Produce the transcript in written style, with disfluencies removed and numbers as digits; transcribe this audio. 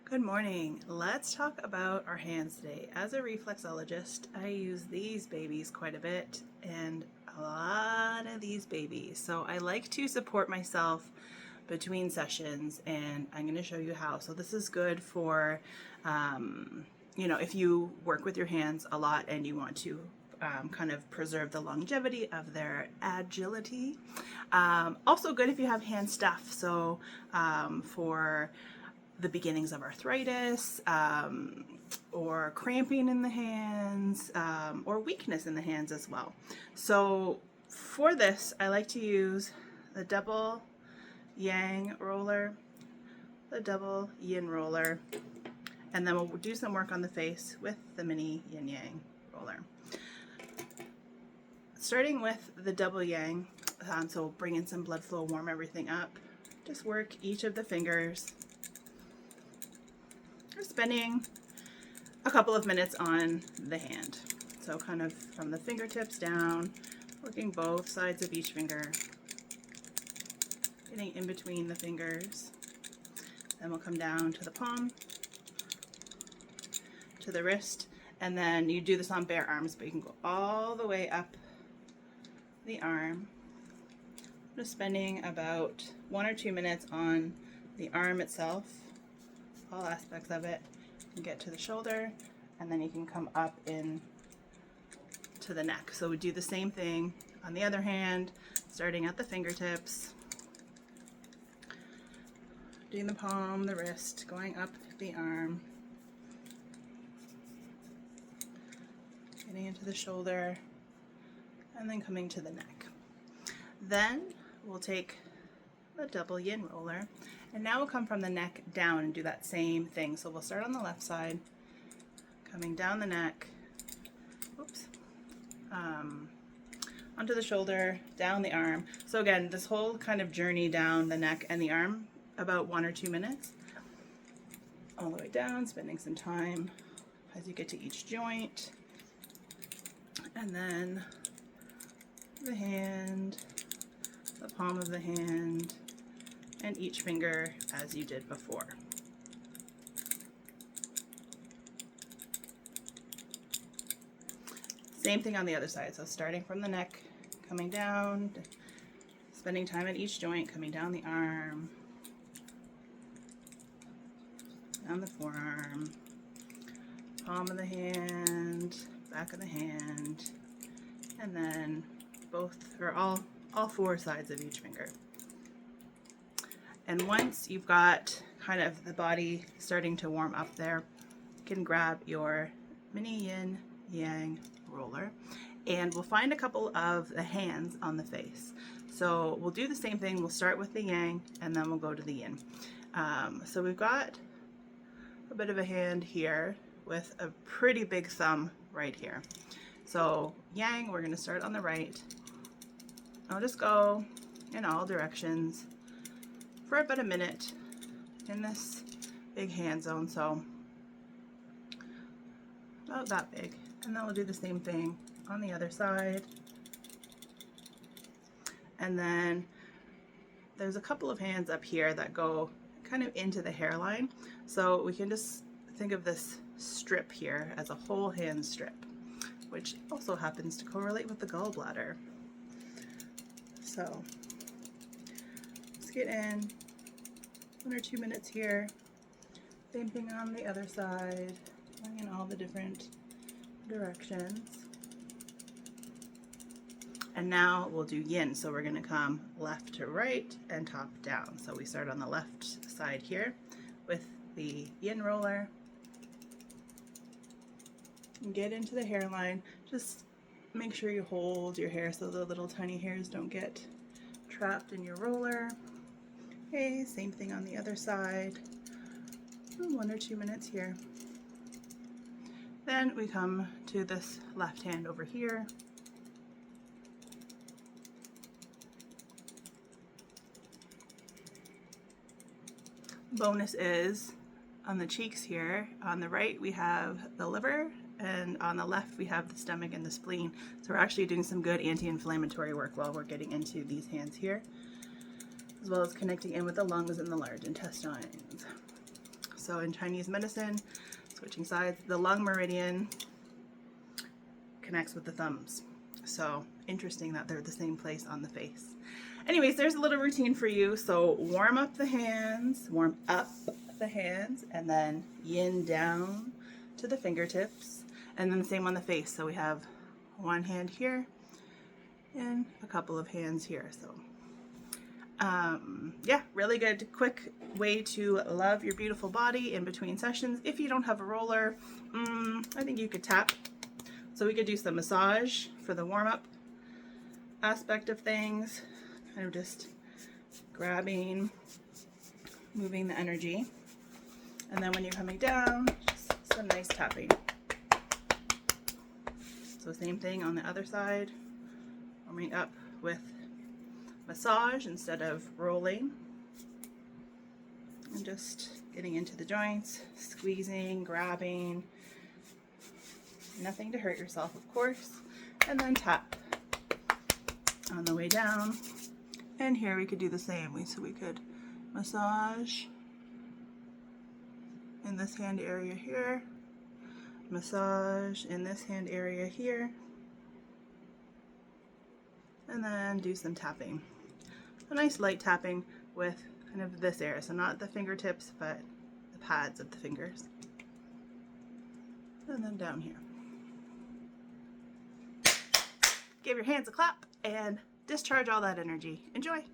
Good morning. Let's talk about our hands today. As a reflexologist, I use these babies quite a bit and a lot of these babies. So I like to support myself between sessions, and I'm going to show you how. So this is good for, if you work with your hands a lot and you want to kind of preserve the longevity of their agility. Also good if you have hand stuff. So for the beginnings of arthritis, or cramping in the hands, or weakness in the hands as well. So for this, I like to use the double yang roller, the double yin roller, and then we'll do some work on the face with the mini yin yang roller. Starting with the double yang, so bring in some blood flow, warm everything up. Just work each of the fingers. We're spending a couple of minutes on the hand. So kind of from the fingertips down, working both sides of each finger, getting in between the fingers. Then we'll come down to the palm, to the wrist, and then you do this on bare arms, but you can go all the way up the arm. Just spending about 1 or 2 minutes on the arm itself, all aspects of it. You can get to the shoulder, and then you can come up in to the neck. So we do the same thing on the other hand, starting at the fingertips, doing the palm, the wrist, going up the arm, getting into the shoulder, and then coming to the neck. Then we'll take the double yin roller, and now we'll come from the neck down and do that same thing. So we'll start on the left side, coming down the neck, onto the shoulder, down the arm. So again, this whole kind of journey down the neck and the arm, about 1 or 2 minutes, all the way down, spending some time as you get to each joint, and then the hand, the palm of the hand, and each finger as you did before. Same thing on the other side. So starting from the neck, coming down, spending time at each joint, coming down the arm, down the forearm, palm of the hand, back of the hand, and then both or all 4 sides of each finger. And once you've got kind of the body starting to warm up there, you can grab your mini yin yang roller, and we'll find a couple of the hands on the face. So we'll do the same thing. We'll start with the yang, and then we'll go to the yin. So we've got a bit of a hand here with a pretty big thumb right here. So yang, we're going to start on the right. I'll just go in all directions for about a minute in this big hand zone, so about that big. And then we'll do the same thing on the other side. And then there's a couple of hands up here that go kind of into the hairline. So we can just think of this strip here as a whole hand strip, which also happens to correlate with the gallbladder. So let's get in 1 or 2 minutes here. Same thing on the other side, going in all the different directions. And now we'll do yin. So we're going to come left to right and top down. So we start on the left side here with the yin roller. And get into the hairline. Just make sure you hold your hair so the little tiny hairs don't get trapped in your roller. Okay, same thing on the other side. 1 or 2 minutes here. Then we come to this left hand over here. Bonus is on the cheeks here. On the right we have the liver, and on the left we have the stomach and the spleen. So we're actually doing some good anti-inflammatory work while we're getting into these hands here, as well as connecting in with the lungs and the large intestines. So in Chinese medicine, switching sides, the lung meridian connects with the thumbs. So interesting that they're the same place on the face. Anyways, there's a little routine for you. So warm up the hands, and then yin down to the fingertips, and then the same on the face. So we have one hand here and a couple of hands here. So yeah, really good, quick way to love your beautiful body in between sessions. If you don't have a roller, I think you could tap. So we could do some massage for the warm-up aspect of things, kind of just grabbing, moving the energy. And then when you're coming down, just some nice tapping. So same thing on the other side, warming up with massage instead of rolling. And just getting into the joints, squeezing, grabbing. Nothing to hurt yourself, of course. And then tap on the way down. And here we could do the same. So we could massage in this hand area here, massage in this hand area here, and then do some tapping. A nice light tapping with kind of this area, so not the fingertips, but the pads of the fingers. And then down here. Give your hands a clap and discharge all that energy. Enjoy!